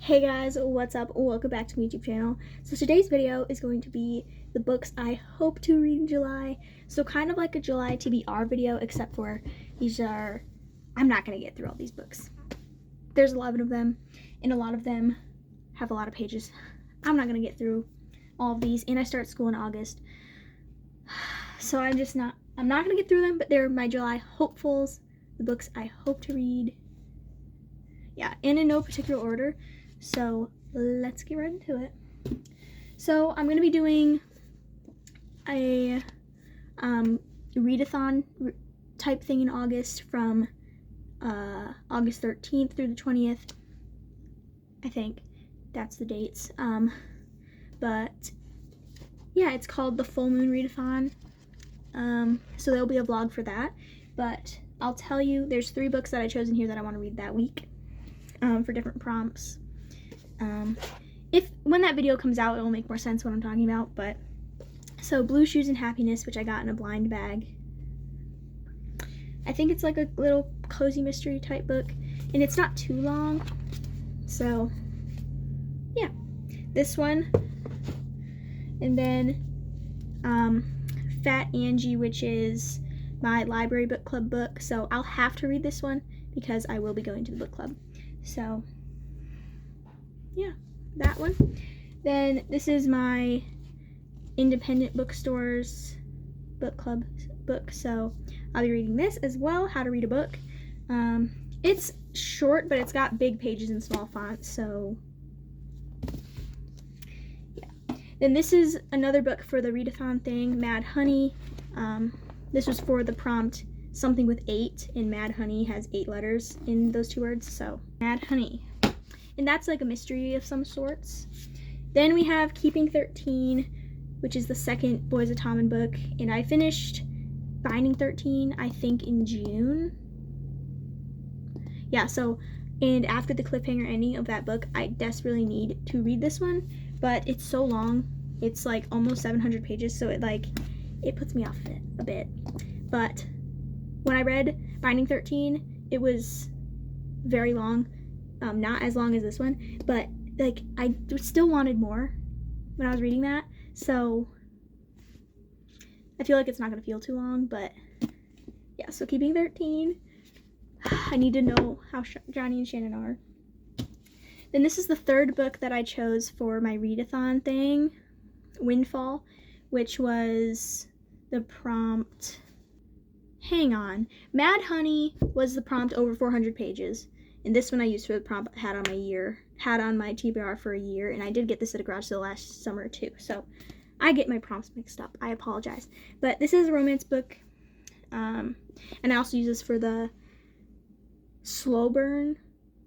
Hey guys, what's up? Welcome back to my YouTube channel. So today's video is going to be the books I hope to read in July. So kind of like a July TBR video, except for I'm not going to get through all these books. There's 11 of them, and a lot of them have a lot of pages. I'm not going to get through all of these, and I start school in August. So I'm not going to get through them, but they're my July hopefuls, the books I hope to read. Yeah, and in no particular order. So let's get right into it. So I'm going to be doing a readathon type thing in August from August 13th through the 20th. I think that's the dates. But yeah, it's called the Full Moon Readathon. So there'll be a vlog for that. But I'll tell you, there's 3 books that I chose in here that I want to read that week for different prompts. When that video comes out, it will make more sense what I'm talking about. But so Blue Shoes and Happiness, which I got in a blind bag. I think it's like a little cozy mystery type book, and it's not too long. So yeah, this one, and then Fat Angie, which is my library book club book. So I'll have to read this one because I will be going to the book club. So yeah, that one. Then this is my independent bookstores book club book, so I'll be reading this as well, How to Read a Book. It's short, but it's got big pages in small font, so yeah. Then this is another book for the readathon thing, Mad Honey. This was for the prompt something with 8, and Mad Honey has 8 letters in those 2 words, so Mad Honey. And that's like a mystery of some sorts. Then we have Keeping 13, which is the second Boys of Tommen book, and I finished Binding 13, I think, in June. Yeah, so, and after the cliffhanger ending of that book, I desperately need to read this one, but it's so long. It's like almost 700 pages, so it puts me off of it a bit. But when I read Binding 13, it was very long. Not as long as this one, but like I still wanted more when I was reading that, so I feel like it's not going to feel too long. But yeah, so Keeping 13, I need to know how Johnny and Shannon are. Then this is the 3rd book that I chose for my readathon thing, Windfall, which was the prompt, hang on, Mad Honey was the prompt over 400 pages. And this one I used for the prompt had on my TBR for a year, and I did get this at a garage sale last summer too. So I get my prompts mixed up. I apologize. But this is a romance book, and I also use this for the slow burn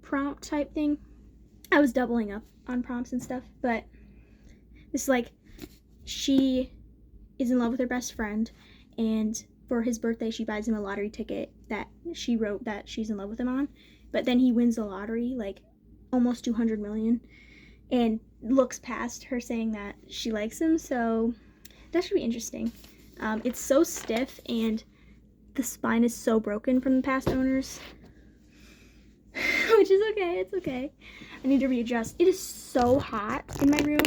prompt type thing. I was doubling up on prompts and stuff, but this is like, she is in love with her best friend, and for his birthday she buys him a lottery ticket that she wrote that she's in love with him on. But then he wins the lottery, like almost 200 million, and looks past her saying that she likes him. So that should be interesting. It's so stiff, and the spine is so broken from the past owners, which is okay. It's okay. I need to readjust. It is so hot in my room.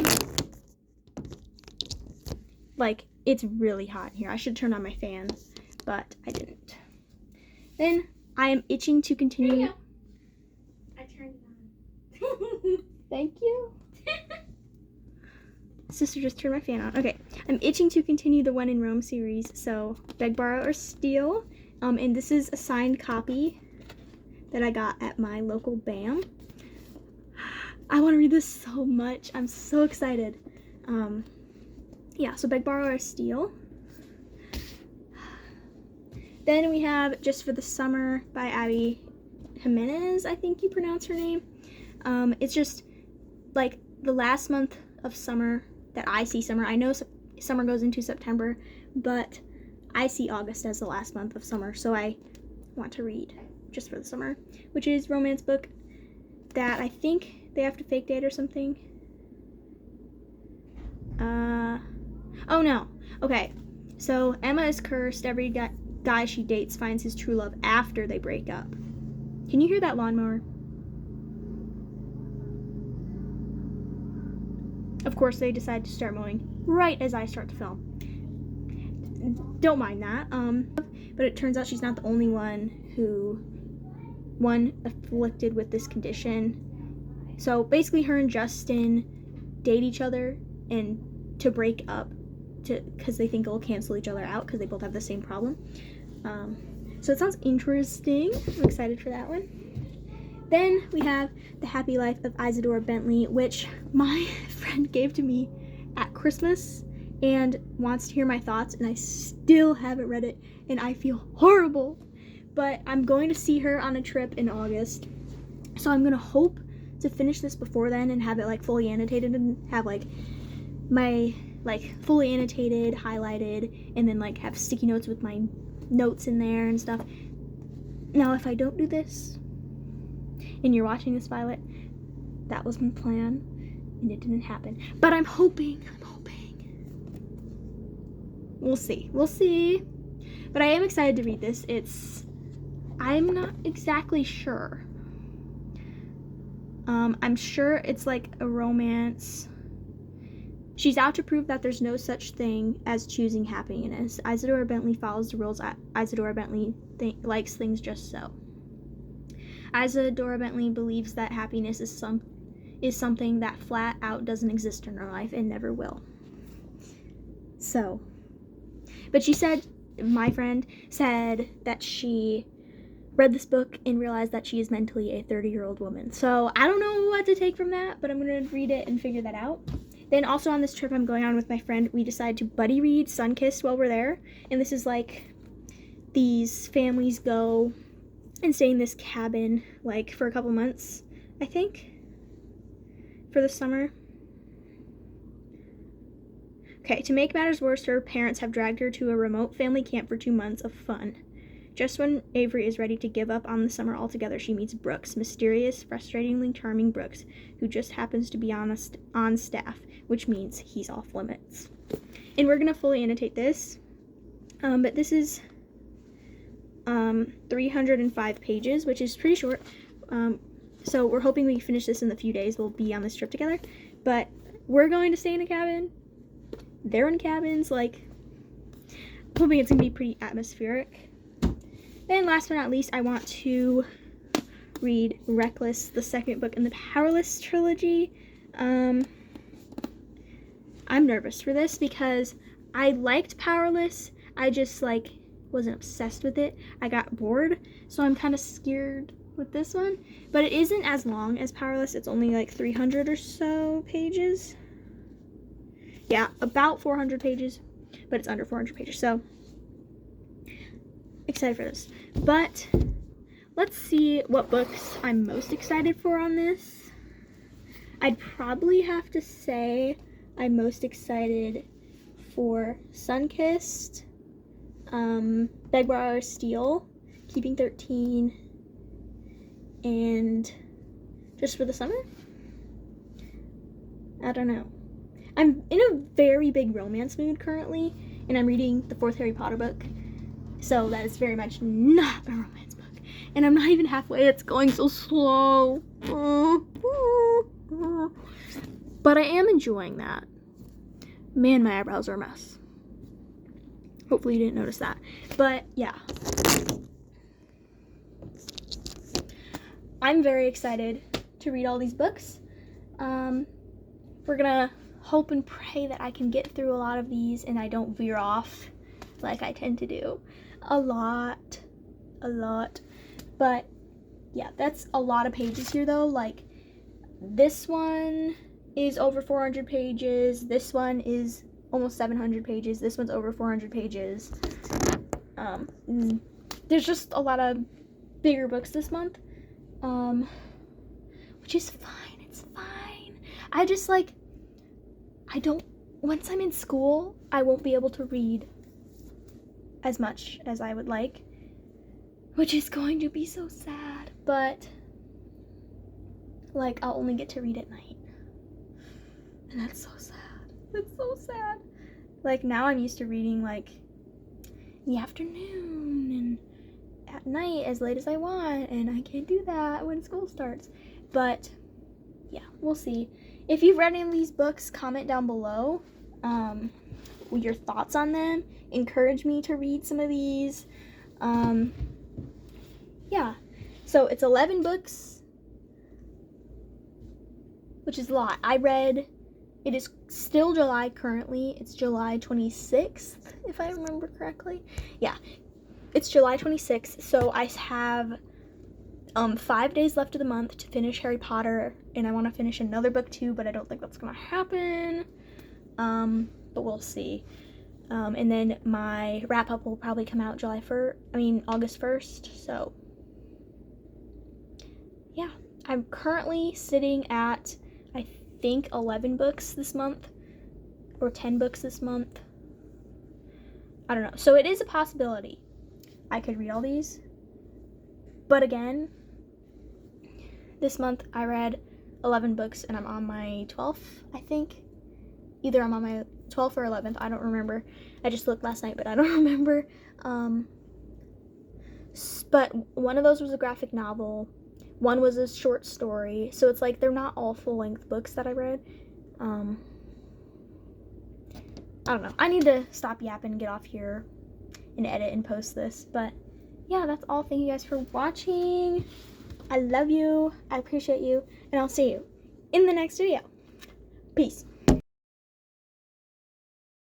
Like, it's really hot in here. I should turn on my fan, but I didn't. Then I am itching to continue. Thank you. Sister just turned my fan on. Okay, I'm itching to continue the When in Rome series, so Beg, Borrow, or Steal. And this is a signed copy that I got at my local BAM. I want to read this so much. I'm so excited. Yeah, so Beg, Borrow, or Steal. Then we have Just for the Summer by Abby Jimenez, I think you pronounce her name. It's just like the last month of summer that I see summer. I know summer goes into September, but I see August as the last month of summer, so I want to read Just for the Summer, which is a romance book that I think they have to fake date or something. Oh no. Okay, so Emma is cursed. Every guy she dates finds his true love after they break up. Can you hear that lawnmower? Of course, they decide to start mowing right as I start to film. Don't mind that. But it turns out she's not the only one afflicted with this condition. So basically, her and Justin date each other and to break up, because they think it'll cancel each other out because they both have the same problem. So it sounds interesting. I'm excited for that one. Then we have The Happy Life of Isadora Bentley, which my friend gave to me at Christmas and wants to hear my thoughts, and I still haven't read it, and I feel horrible. But I'm going to see her on a trip in August, so I'm gonna hope to finish this before then and have it like fully annotated and have like my like fully annotated, highlighted, and then like have sticky notes with my notes in there and stuff. Now, if I don't do this and you're watching this, Violet, that was my plan and it didn't happen. But I'm hoping. We'll see. But I am excited to read this. I'm not exactly sure. I'm sure it's like a romance. She's out to prove that there's no such thing as choosing happiness. Isadora Bentley follows the rules. Isadora Bentley likes things just so. Isadora Bentley believes that happiness is something that flat out doesn't exist in her life and never will. So, but she said, my friend said that she read this book and realized that she is mentally a 30-year-old woman. So I don't know what to take from that, but I'm going to read it and figure that out. Then also on this trip I'm going on with my friend, we decided to buddy read Sunkissed while we're there. And this is like, these families go and stay in this cabin like for a couple months, I think, for the summer. Okay, to make matters worse, her parents have dragged her to a remote family camp for 2 months of fun. Just when Avery is ready to give up on the summer altogether, she meets Brooks, mysterious, frustratingly charming Brooks, who just happens to be on staff, which means he's off limits. And we're going to fully annotate this, but this is 305 pages, which is pretty short. So we're hoping we finish this in the few days we'll be on this trip together. But we're going to stay in a cabin. They're in cabins, like, hoping it's going to be pretty atmospheric. Then last but not least, I want to read Reckless, the second book in the Powerless trilogy. I'm nervous for this because I liked Powerless. I just like wasn't obsessed with it. I got bored, so I'm kind of scared with this one. But it isn't as long as Powerless. It's only like 300 or so pages. Yeah, about 400 pages, but it's under 400 pages. So excited for this. But let's see what books I'm most excited for on this. I'd probably have to say I'm most excited for Sunkissed, Beg, Borrow, Steal, Keeping 13, and Just for the Summer? I don't know. I'm in a very big romance mood currently, and I'm reading the 4th Harry Potter book, so that is very much not a romance book. And I'm not even halfway, it's going so slow. But I am enjoying that. Man, my eyebrows are a mess. Hopefully you didn't notice that. But yeah. I'm very excited to read all these books. We're gonna hope and pray that I can get through a lot of these and I don't veer off like I tend to do a lot. But yeah, that's a lot of pages here though. Like, this one is over 400 pages, this one is almost 700 pages, this one's over 400 pages. There's just a lot of bigger books this month, which is fine. It's fine. I just like, once I'm in school, I won't be able to read as much as I would like, which is going to be so sad, but like, I'll only get to read at night, and that's so sad. Like, now I'm used to reading like in the afternoon and at night as late as I want, and I can't do that when school starts. But yeah, we'll see. If you've read any of these books, comment down below your thoughts on them. Encourage me to read some of these. Yeah, so it's 11 books, which is a lot. It is still July currently. It's July 26th, if I remember correctly. Yeah, it's July 26th, so I have 5 days left of the month to finish Harry Potter, and I want to finish another book too, but I don't think that's gonna happen. But we'll see. And then my wrap up will probably come out August 1st. So yeah, I'm currently sitting at, I think, 11 books this month, or 10 books this month. I don't know. So it is a possibility I could read all these. But again, this month I read 11 books and I'm on my 12th, I think. Either I'm on my 12th or 11th, I don't remember. I just looked last night, but I don't remember. But one of those was a graphic novel. One was a short story. So it's like they're not all full-length books that I read. I don't know. I need to stop yapping, get off here, and edit and post this. But yeah, that's all. Thank you guys for watching. I love you. I appreciate you. And I'll see you in the next video. Peace.